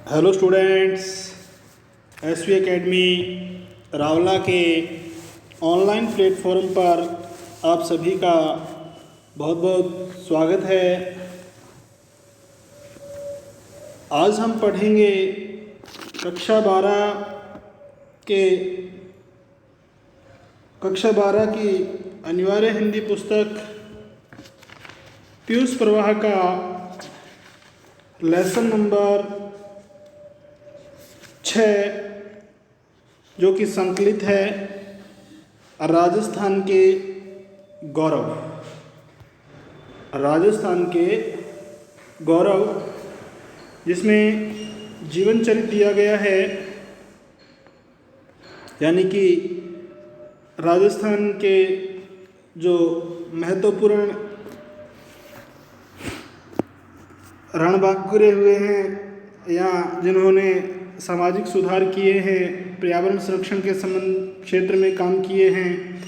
Hello students, SV academy Rawla के online platform पर आप सभी का बहुत बहुत स्वागत है। आज हम पढ़ेंगे कक्षा 12 की अनिवार्य हिंदी पुस्तक पीयूष प्रवाह का लेसन नंबर 6, जो कि संकलित है राजस्थान के गौरव, जिसमें जीवन चरित्र दिया गया है, यानी कि राजस्थान के जो महत्वपूर्ण रणबांकुरे हुए हैं या जिन्होंने सामाजिक सुधार किए हैं, पर्यावरण संरक्षण के संबंध क्षेत्र में काम किए हैं,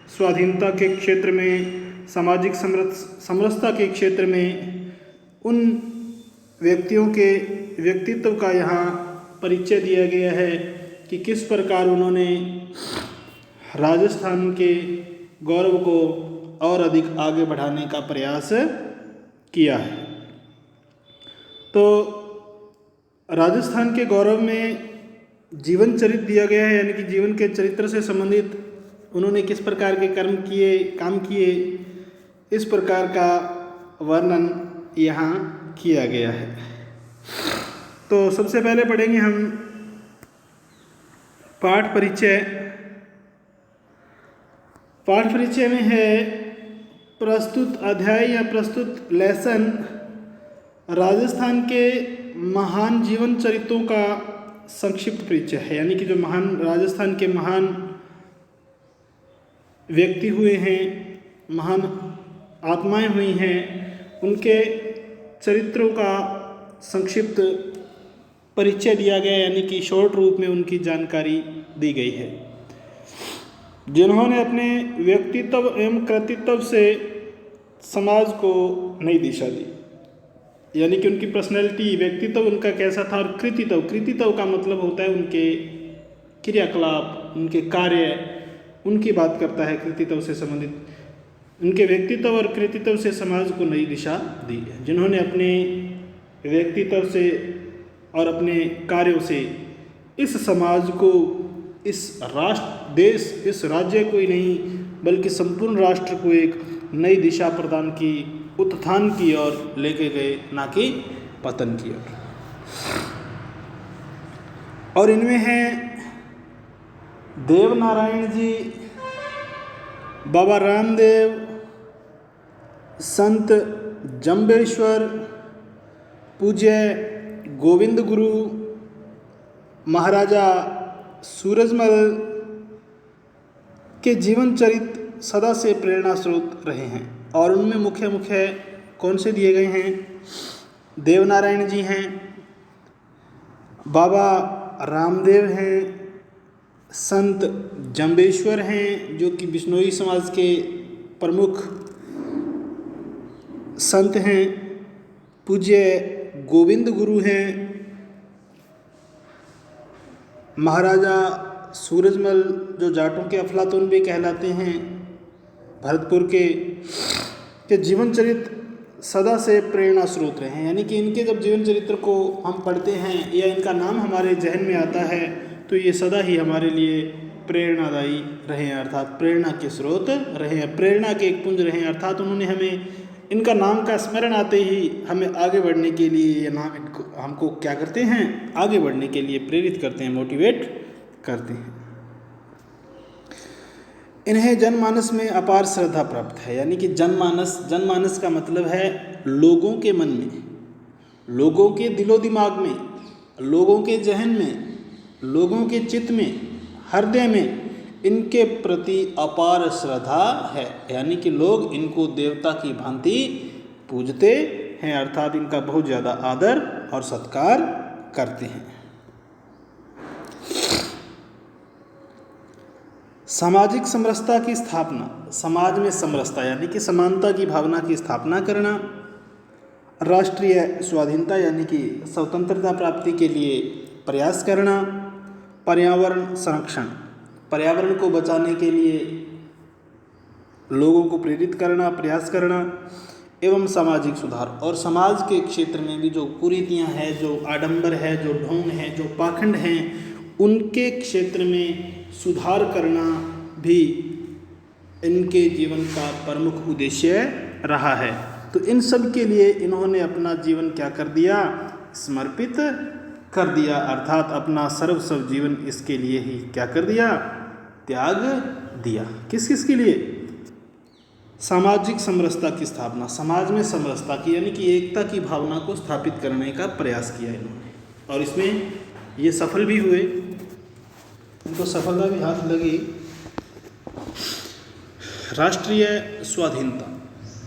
स्वाधीनता के क्षेत्र में, सामाजिक समरसता के क्षेत्र में, उन व्यक्तियों के व्यक्तित्व का यहाँ परिचय दिया गया है कि किस प्रकार उन्होंने राजस्थान के गौरव को और अधिक आगे बढ़ाने का प्रयास किया है। तो राजस्थान के गौरव में जीवन चरित्र दिया गया है, यानी कि जीवन के चरित्र से संबंधित उन्होंने किस प्रकार के काम किए, इस प्रकार का वर्णन यहाँ किया गया है। तो सबसे पहले पढ़ेंगे हम पाठ परिचय में है प्रस्तुत अध्याय या प्रस्तुत लेसन राजस्थान के महान जीवन चरित्रों का संक्षिप्त परिचय है, यानी कि जो राजस्थान के महान व्यक्ति हुए हैं, महान आत्माएं हुई हैं, उनके चरित्रों का संक्षिप्त परिचय दिया गया, यानी कि शॉर्ट रूप में उनकी जानकारी दी गई है, जिन्होंने अपने व्यक्तित्व एवं कृतित्व से समाज को नई दिशा दी। यानी कि उनकी पर्सनैलिटी, व्यक्तित्व उनका कैसा था, और कृतित्व का मतलब होता है उनके क्रियाकलाप, उनके कार्य, उनकी बात करता है। कृतित्व से संबंधित उनके व्यक्तित्व और कृतित्व से समाज को नई दिशा दी है, जिन्होंने अपने व्यक्तित्व से और अपने कार्यों से इस समाज को, इस देश, इस राज्य को ही नहीं बल्कि संपूर्ण राष्ट्र को एक नई दिशा प्रदान की, उत्थान की ओर लेके गए, ना कि पतन की ओर। और इनमें हैं देवनारायण जी, बाबा रामदेव, संत जम्बेश्वर, पूज्य गोविंद गुरु, महाराजा सूरजमल के जीवन चरित्र सदा से प्रेरणा स्रोत रहे हैं। और उनमें मुख्य कौन से दिए गए हैं? देवनारायण जी हैं, बाबा रामदेव हैं, संत जम्बेश्वर हैं, जो कि बिश्नोई समाज के प्रमुख संत हैं, पूज्य गोविंद गुरु हैं, महाराजा सूरजमल जो जाटों के अफलातून भी कहलाते हैं, भरतपुर के जीवन चरित्र सदा से प्रेरणा स्रोत रहे हैं। यानी कि इनके जब जीवन चरित्र को हम पढ़ते हैं या इनका नाम हमारे जहन में आता है तो ये सदा ही हमारे लिए प्रेरणादायी रहे हैं, अर्थात प्रेरणा के स्रोत रहे हैं, प्रेरणा के एक पुंज रहे हैं। अर्थात उन्होंने हमें, इनका नाम का स्मरण आते ही हमें आगे बढ़ने के लिए, ये नाम हमको क्या करते हैं, आगे बढ़ने के लिए प्रेरित करते हैं, मोटिवेट करते हैं। इन्हें जनमानस में अपार श्रद्धा प्राप्त है। यानी कि जनमानस का मतलब है लोगों के मन में, लोगों के दिलो दिमाग में, लोगों के जहन में, लोगों के चित्त में, हृदय में इनके प्रति अपार श्रद्धा है। यानी कि लोग इनको देवता की भांति पूजते हैं, अर्थात इनका बहुत ज़्यादा आदर और सत्कार करते हैं। सामाजिक समरसता की स्थापना, समाज में समरसता यानी कि समानता की भावना की स्थापना करना, राष्ट्रीय स्वाधीनता यानी कि स्वतंत्रता प्राप्ति के लिए प्रयास करना, पर्यावरण संरक्षण, पर्यावरण को बचाने के लिए लोगों को प्रेरित करना, प्रयास करना, एवं सामाजिक सुधार, और समाज के क्षेत्र में भी जो कुरीतियाँ हैं, जो आडंबर है, जो ढोंग है, जो पाखंड हैं, उनके क्षेत्र में सुधार करना भी इनके जीवन का प्रमुख उद्देश्य रहा है। तो इन सब के लिए इन्होंने अपना जीवन क्या कर दिया, समर्पित कर दिया, अर्थात अपना सर्वस्व जीवन इसके लिए ही क्या कर दिया, त्याग दिया। किस किस के लिए? सामाजिक समरसता की स्थापना, समाज में समरसता की यानी कि एकता की भावना को स्थापित करने का प्रयास किया इन्होंने, और इसमें ये सफल भी हुए, उनको सफलता भी हाथ लगी। राष्ट्रीय स्वाधीनता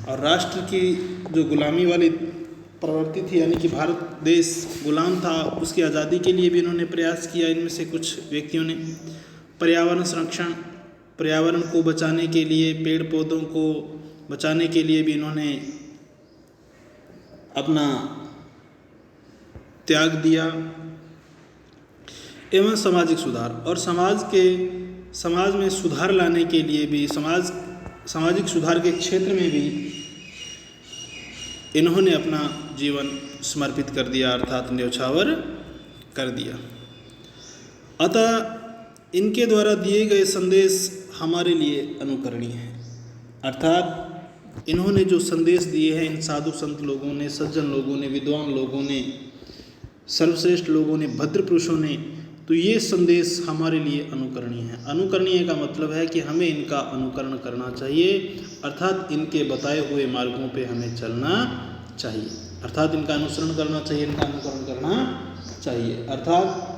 और राष्ट्र की जो गुलामी वाली प्रवृत्ति थी, यानी कि भारत देश गुलाम था, उसकी आज़ादी के लिए भी इन्होंने प्रयास किया। इनमें से कुछ व्यक्तियों ने पर्यावरण संरक्षण, पर्यावरण को बचाने के लिए, पेड़ पौधों को बचाने के लिए भी इन्होंने अपना त्याग दिया। एवं सामाजिक सुधार, और समाज में सुधार लाने के लिए भी, सामाजिक सुधार के क्षेत्र में भी इन्होंने अपना जीवन समर्पित कर दिया, अर्थात न्यौछावर कर दिया। अतः इनके द्वारा दिए गए संदेश हमारे लिए अनुकरणीय हैं, अर्थात इन्होंने जो संदेश दिए हैं, इन साधु संत लोगों ने, सज्जन लोगों ने, विद्वान लोगों ने, सर्वश्रेष्ठ लोगों ने, भद्र पुरुषों ने, तो ये संदेश हमारे लिए अनुकरणीय है। अनुकरणीय का मतलब है कि हमें इनका अनुकरण करना चाहिए, अर्थात इनके बताए हुए मार्गों पे हमें चलना चाहिए, अर्थात इनका अनुसरण करना चाहिए, इनका अनुकरण करना चाहिए, अर्थात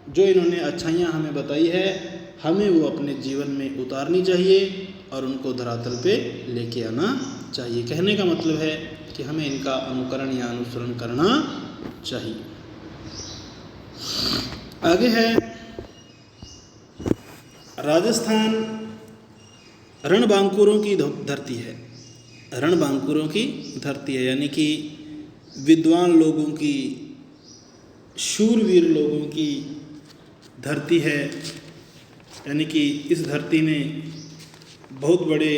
जो इन्होंने अच्छाइयाँ हमें बताई है, हमें वो अपने जीवन में उतारनी चाहिए और उनको धरातल पे लेके आना चाहिए। कहने का मतलब है कि हमें इनका अनुकरण या अनुसरण करना चाहिए। आगे है राजस्थान रणबांकुरों की धरती है। रणबांकुरों की धरती है यानी कि विद्वान लोगों की, शूरवीर लोगों की धरती है, यानी कि इस धरती ने बहुत बड़े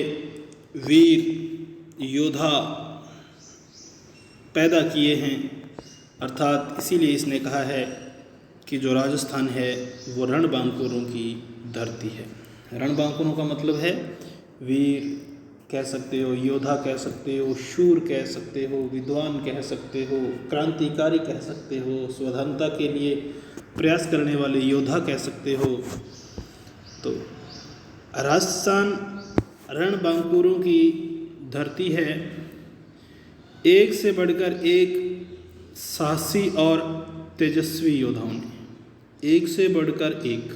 वीर योद्धा पैदा किए हैं, अर्थात इसीलिए इसने कहा है कि जो राजस्थान है वो रणबांकुरों की धरती है। रणबांकुरों का मतलब है वीर कह सकते हो, योद्धा कह सकते हो, शूर कह सकते हो, विद्वान कह सकते हो, क्रांतिकारी कह सकते हो, स्वाधीनता के लिए प्रयास करने वाले योद्धा कह सकते हो। तो राजस्थान रणबांकुरों की धरती है। एक से बढ़कर एक साहसी और तेजस्वी योद्धाओं ने, एक से बढ़कर एक,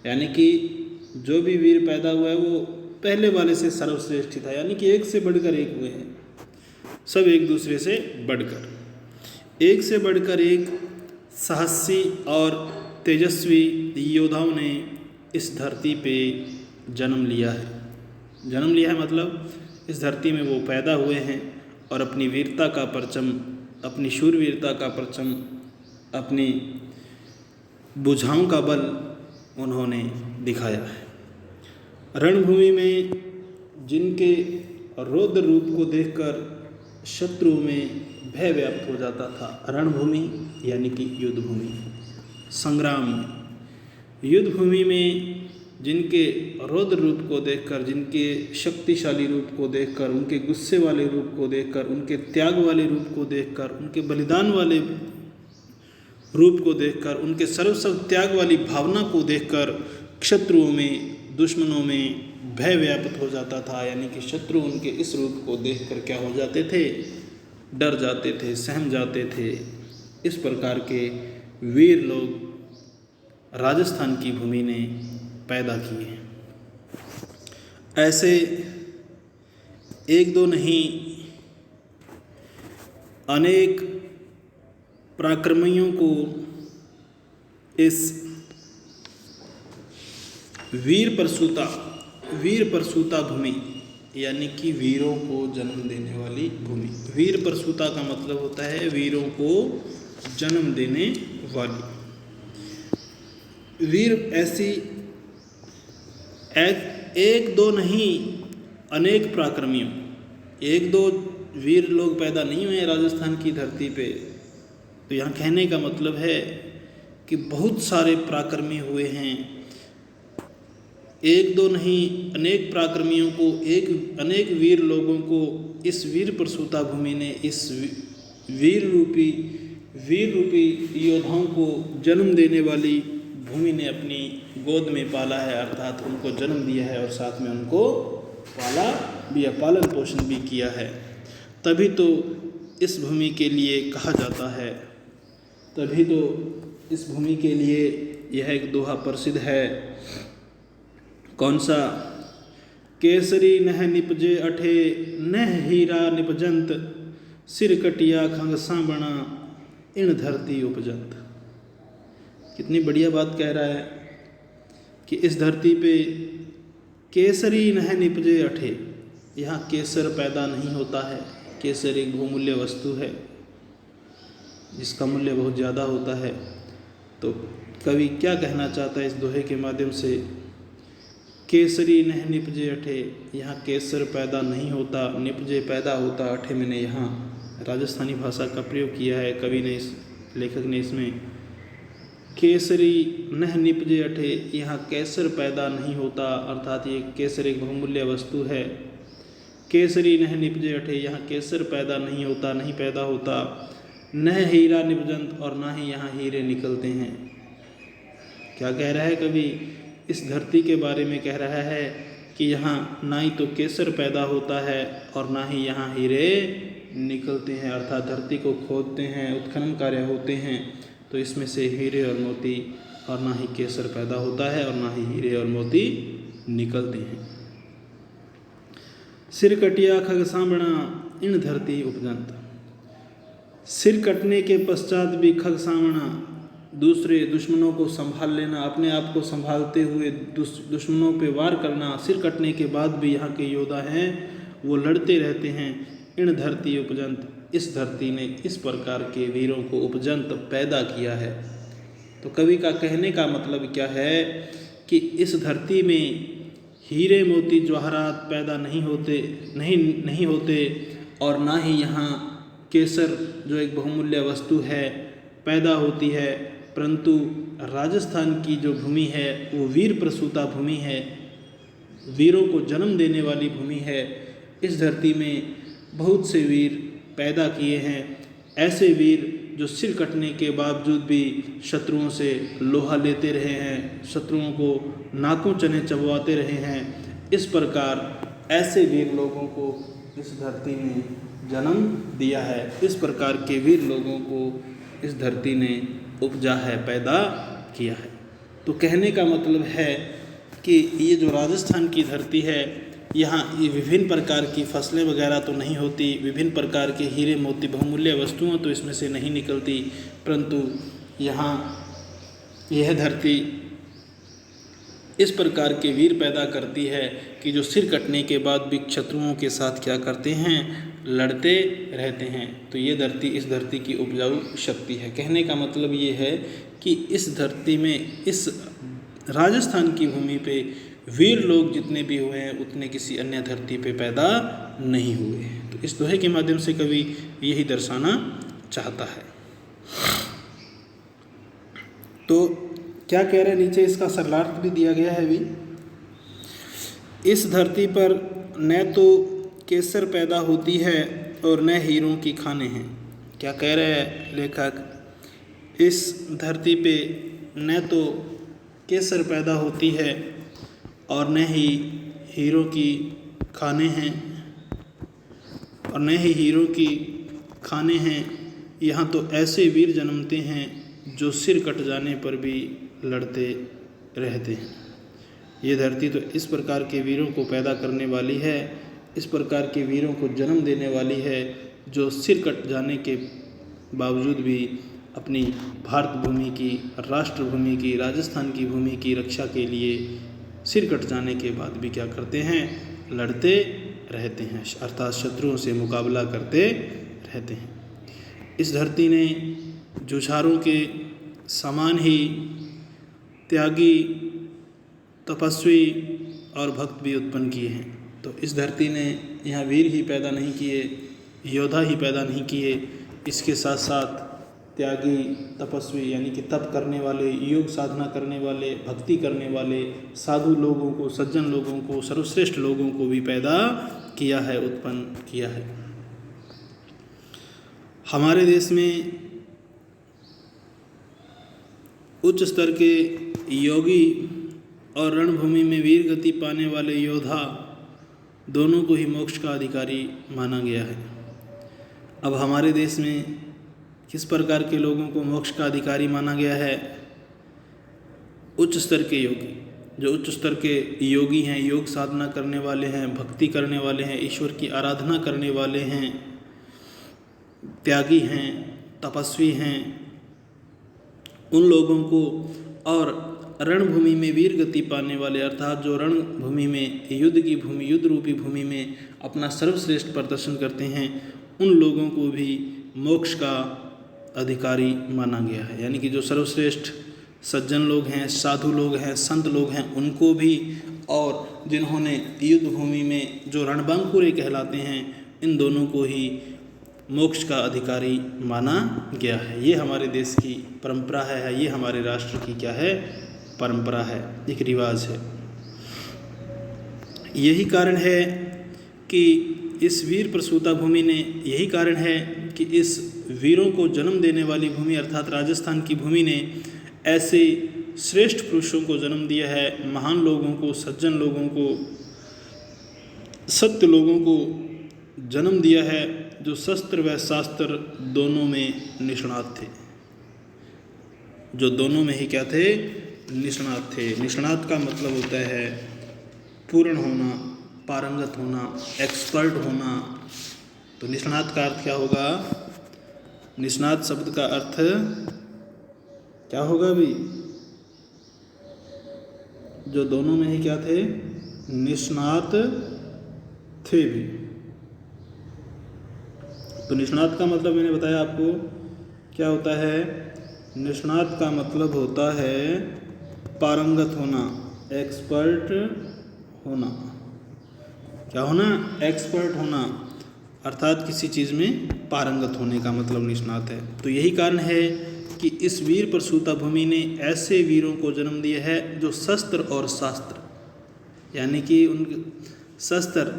यानी कि जो भी वीर पैदा हुआ है वो पहले वाले से सर्वश्रेष्ठ था, यानी कि एक से बढ़कर एक हुए हैं, सब एक दूसरे से बढ़कर, एक से बढ़कर एक साहसी और तेजस्वी योद्धाओं ने इस धरती पे जन्म लिया है। जन्म लिया है मतलब इस धरती में वो पैदा हुए हैं और अपनी वीरता का परचम, अपनी शूरवीरता का परचम, अपनी भुजाओं का बल उन्होंने दिखाया है। रणभूमि में जिनके रौद्र रूप को देखकर शत्रुओं में भय व्याप्त हो जाता था, रणभूमि यानी कि युद्ध भूमि, संग्राम में, युद्ध भूमि में जिनके रौद्र रूप को देखकर, जिनके शक्तिशाली रूप को देखकर, उनके गुस्से वाले रूप को देखकर, उनके त्याग वाले रूप को देखकर, उनके बलिदान वाले रूप को देखकर, उनके सर्वस्व त्याग वाली भावना को देखकर शत्रुओं में, दुश्मनों में भय व्याप्त हो जाता था। यानी कि शत्रु उनके इस रूप को देखकर क्या हो जाते थे, डर जाते थे, सहम जाते थे। इस प्रकार के वीर लोग राजस्थान की भूमि ने पैदा किए। ऐसे एक दो नहीं, अनेक पराक्रमियों को इस वीर प्रसूता भूमि यानी कि वीरों को जन्म देने वाली भूमि। वीर प्रसूता का मतलब होता है वीरों को जन्म देने वाली। वीर ऐसी एक दो नहीं अनेक पराक्रमियों, एक दो वीर लोग पैदा नहीं हुए राजस्थान की धरती पे। तो यहाँ कहने का मतलब है कि बहुत सारे पराक्रमी हुए हैं, एक दो नहीं अनेक पराक्रमियों को, अनेक वीर लोगों को इस वीर प्रसूता भूमि ने, इस वीर रूपी योद्धाओं को जन्म देने वाली भूमि ने अपनी गोद में पाला है, अर्थात उनको जन्म दिया है और साथ में उनको पाला भी, पालन पोषण भी किया है। तभी तो इस भूमि के लिए कहा जाता है, तभी तो इस भूमि के लिए यह एक दोहा प्रसिद्ध है। कौन सा? केसरी नह निपजे अठे नह हीरा निपजंत, सिर कटिया खंगसा बना इन धरती उपजंत। कितनी बढ़िया बात कह रहा है कि इस धरती पे केसरी नह निपजे अठे, यहाँ केसर पैदा नहीं होता है। केसर एक बहुमूल्य वस्तु है जिसका मूल्य बहुत ज़्यादा होता है। तो कवि क्या कहना चाहता है इस दोहे के माध्यम से? केसरी नह निपजे अठे, यहाँ केसर पैदा नहीं होता, निपजे पैदा होता, अठे मैंने यहाँ राजस्थानी भाषा का प्रयोग किया है कवि ने, इस लेखक ने इसमें। केसरी नह निपजे अठे, यहाँ केसर पैदा नहीं होता, अर्थात ये केसर एक बहुमूल्य वस्तु है। केसरी नह निपजे अठे, यहाँ केसर पैदा नहीं होता, नहीं पैदा होता। नह हीरा निपजंत, और ना ही यहाँ हीरे निकलते हैं। क्या कह रहा है कवि? इस धरती के बारे में कह रहा है कि यहाँ ना ही तो केसर पैदा होता है और ना ही यहाँ हीरे निकलते हैं, अर्थात धरती को खोदते हैं, उत्खनन कार्य होते हैं तो इसमें से हीरे और मोती, और ना ही केसर पैदा होता है और ना ही हीरे और मोती निकलते हैं। सिर कटिया खगसा बना इन धरती उपजंत, सिर कटने के पश्चात भी खगसावना, दूसरे दुश्मनों को संभाल लेना, अपने आप को संभालते हुए दुश्मनों पे वार करना। सिर कटने के बाद भी यहाँ के योद्धा हैं वो लड़ते रहते हैं। इन धरती उपजंत, इस धरती ने इस प्रकार के वीरों को उपजंत पैदा किया है। तो कवि का कहने का मतलब क्या है कि इस धरती में हीरे मोती जवाहरात पैदा नहीं होते और ना ही यहाँ केसर जो एक बहुमूल्य वस्तु है पैदा होती है, परंतु राजस्थान की जो भूमि है वो वीर प्रसूता भूमि है, वीरों को जन्म देने वाली भूमि है। इस धरती में बहुत से वीर पैदा किए हैं, ऐसे वीर जो सिर कटने के बावजूद भी शत्रुओं से लोहा लेते रहे हैं, शत्रुओं को नाकों चने चबवाते रहे हैं। इस प्रकार ऐसे वीर लोगों को इस धरती ने जन्म दिया है, इस प्रकार के वीर लोगों को इस धरती ने उपजा है, पैदा किया है। तो कहने का मतलब है कि ये जो राजस्थान की धरती है, यहाँ ये विभिन्न प्रकार की फसलें वगैरह तो नहीं होती, विभिन्न प्रकार के हीरे मोती बहुमूल्य वस्तुएं तो इसमें से नहीं निकलती, परंतु यहाँ यह धरती इस प्रकार के वीर पैदा करती है कि जो सिर कटने के बाद भी शत्रुओं के साथ क्या करते हैं, लड़ते रहते हैं। तो ये धरती इस धरती की उपजाऊ शक्ति है। कहने का मतलब ये है कि इस धरती में, इस राजस्थान की भूमि पे वीर लोग जितने भी हुए हैं उतने किसी अन्य धरती पे पैदा नहीं हुए हैं। तो इस दोहे के माध्यम से कवि यही दर्शाना चाहता है। तो क्या कह रहे हैं नीचे, इसका सरलार्थ भी दिया गया है। भी इस धरती पर न तो केसर पैदा होती है और न हीरों की खानें हैं। क्या कह रहे हैं लेखक? इस धरती पे न तो केसर पैदा होती है और न ही हीरों की खानें हैं, और न ही हीरों की खानें हैं। यहाँ तो ऐसे वीर जन्मते हैं जो सिर कट जाने पर भी लड़ते रहते हैं। ये धरती तो इस प्रकार के वीरों को पैदा करने वाली है, इस प्रकार के वीरों को जन्म देने वाली है जो सिर कट जाने के बावजूद भी अपनी भारत भूमि की, राष्ट्र भूमि की, राजस्थान की भूमि की रक्षा के लिए सिर कट जाने के बाद भी क्या करते हैं, लड़ते रहते हैं, अर्थात शत्रुओं से मुकाबला करते रहते हैं। इस धरती ने जुझारों के समान ही त्यागी, तपस्वी और भक्त भी उत्पन्न किए हैं। तो इस धरती ने यहाँ वीर ही पैदा नहीं किए, योद्धा ही पैदा नहीं किए, इसके साथ साथ त्यागी, तपस्वी यानी कि तप करने वाले, योग साधना करने वाले, भक्ति करने वाले, साधु लोगों को, सज्जन लोगों को, सर्वश्रेष्ठ लोगों को भी पैदा किया है, उत्पन्न किया है। हमारे देश में उच्च स्तर के योगी और रणभूमि में वीर गति पाने वाले योद्धा दोनों को ही मोक्ष का अधिकारी माना गया है। अब हमारे देश में किस प्रकार के लोगों को मोक्ष का अधिकारी माना गया है? उच्च स्तर के योगी, जो उच्च स्तर के योगी हैं, योग साधना करने वाले हैं, भक्ति करने वाले हैं, ईश्वर की आराधना करने वाले हैं, त्यागी हैं, तपस्वी हैं, उन लोगों को, और रणभूमि में वीर गति पाने वाले, अर्थात जो रणभूमि में, युद्ध की भूमि, युद्ध रूपी भूमि में अपना सर्वश्रेष्ठ प्रदर्शन करते हैं, उन लोगों को भी मोक्ष का अधिकारी माना गया है। यानी कि जो सर्वश्रेष्ठ सज्जन लोग हैं, साधु लोग हैं, संत लोग हैं, उनको भी, और जिन्होंने युद्ध भूमि में जो रणबांकुरे कहलाते हैं, इन दोनों को ही मोक्ष का अधिकारी माना गया है। ये हमारे देश की परंपरा है, ये हमारे राष्ट्र की क्या है? परंपरा है, एक रिवाज है। यही कारण है कि इस वीर प्रसूता भूमि ने, यही कारण है कि इस वीरों को जन्म देने वाली भूमि अर्थात राजस्थान की भूमि ने ऐसे श्रेष्ठ पुरुषों को जन्म दिया है, महान लोगों को, सज्जन लोगों को, सत्य लोगों को जन्म दिया है, जो शस्त्र व शास्त्र दोनों में निष्णात थे, जो दोनों में ही क्या थे? निष्णात थे। निष्णात का मतलब होता है पूर्ण होना, पारंगत होना, एक्सपर्ट होना। तो निष्णात का अर्थ क्या होगा? निष्णात शब्द का अर्थ क्या होगा भी? जो दोनों में ही क्या थे? निष्णात थे भी। तो निष्णात का मतलब मैंने बताया आपको क्या होता है? निष्णात का मतलब होता है पारंगत होना, एक्सपर्ट होना। क्या होना? एक्सपर्ट होना, अर्थात किसी चीज़ में पारंगत होने का मतलब निष्णात है। तो यही कारण है कि इस वीर प्रसूता भूमि ने ऐसे वीरों को जन्म दिया है जो शस्त्र और शास्त्र, यानी कि उन शस्त्र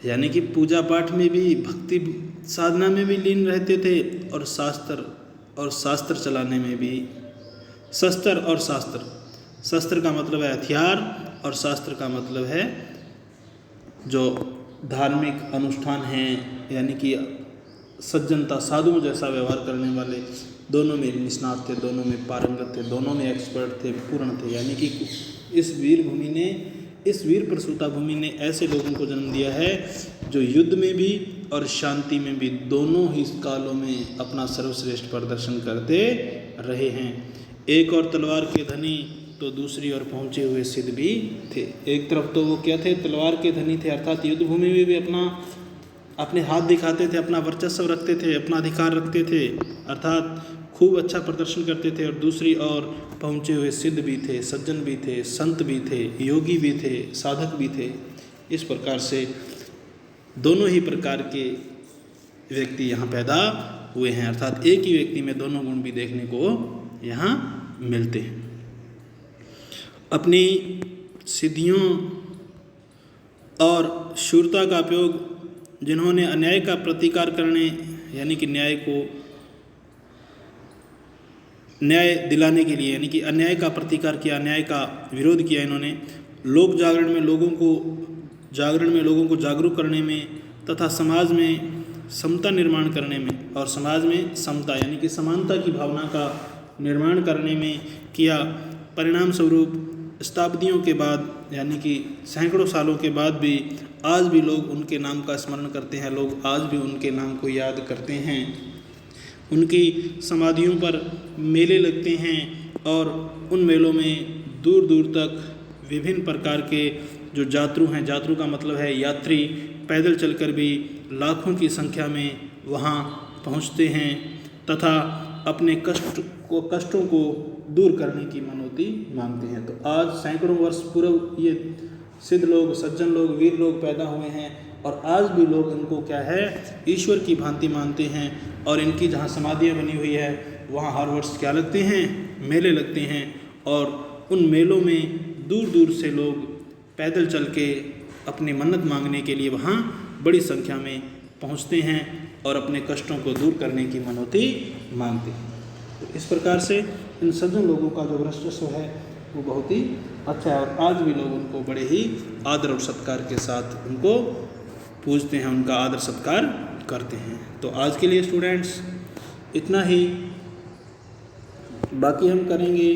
यानी कि पूजा पाठ में भी, भक्ति साधना में भी लीन रहते थे, और शास्त्र चलाने में भी। शस्त्र और शास्त्र, शस्त्र का मतलब है हथियार, और शास्त्र का मतलब है जो धार्मिक अनुष्ठान हैं, यानी कि सज्जनता, साधुओं जैसा व्यवहार करने वाले, दोनों में निष्णात थे, दोनों में पारंगत थे, दोनों में एक्सपर्ट थे, पूर्ण थे। यानी कि इस वीर भूमि ने, इस वीर प्रसूता भूमि ने ऐसे लोगों को जन्म दिया है जो युद्ध में भी और शांति में भी, दोनों ही कालों में अपना सर्वश्रेष्ठ प्रदर्शन करते रहे हैं। एक और तलवार के धनी तो दूसरी ओर पहुँचे हुए सिद्ध भी थे। एक तरफ तो वो क्या थे? तलवार के धनी थे, अर्थात युद्ध भूमि में भी अपने हाथ दिखाते थे, अपना वर्चस्व रखते थे, अपना अधिकार रखते थे, अर्थात खूब अच्छा प्रदर्शन करते थे। और दूसरी ओर पहुँचे हुए सिद्ध भी थे, सज्जन भी थे, संत भी थे, योगी भी थे, साधक भी थे। इस प्रकार से दोनों ही प्रकार के व्यक्ति यहाँ पैदा हुए हैं, अर्थात एक ही व्यक्ति में दोनों गुण भी देखने को यहाँ मिलते हैं। अपनी सिद्धियों और शूरता का उपयोग जिन्होंने अन्याय का प्रतिकार करने, यानी कि न्याय दिलाने के लिए, यानी कि अन्याय का प्रतिकार किया, अन्याय का विरोध किया, इन्होंने लोक जागरण में लोगों को जागरूक करने में तथा समाज में समता निर्माण करने में, और समाज में समता यानी कि समानता की भावना का निर्माण करने में किया। परिणाम स्वरूप शताब्दियों के बाद, यानी कि सैकड़ों सालों के बाद भी आज भी लोग उनके नाम का स्मरण करते हैं, लोग आज भी उनके नाम को याद करते हैं। उनकी समाधियों पर मेले लगते हैं, और उन मेलों में दूर दूर तक विभिन्न प्रकार के जो जातरू हैं, जातरू का मतलब है यात्री, पैदल चलकर भी लाखों की संख्या में वहाँ पहुँचते हैं तथा अपने कष्टों को दूर करने की मनौती मांगते हैं। तो आज सैकड़ों वर्ष पूर्व ये सिद्ध लोग, सज्जन लोग, वीर लोग पैदा हुए हैं और आज भी लोग इनको क्या है, ईश्वर की भांति मानते हैं। और इनकी जहाँ समाधियाँ बनी हुई है वहाँ हर वर्ष क्या लगते हैं, मेले लगते हैं और उन मेलों में दूर दूर से लोग पैदल चल के अपनी मन्नत मांगने के लिए वहाँ बड़ी संख्या में पहुँचते हैं और अपने कष्टों को दूर करने की मनौती मांगते हैं। तो इस प्रकार से इन सज्जन लोगों का जो वर्चस्व है वो बहुत ही अच्छा है और आज भी लोग उनको बड़े ही आदर और सत्कार के साथ उनको पूजते हैं, उनका आदर सत्कार करते हैं। तो आज के लिए स्टूडेंट्स इतना ही, बाकी हम करेंगे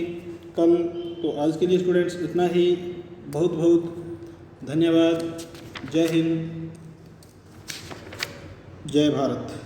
कल। तो आज के लिए स्टूडेंट्स इतना ही। बहुत बहुत धन्यवाद। जय हिंद, जय भारत।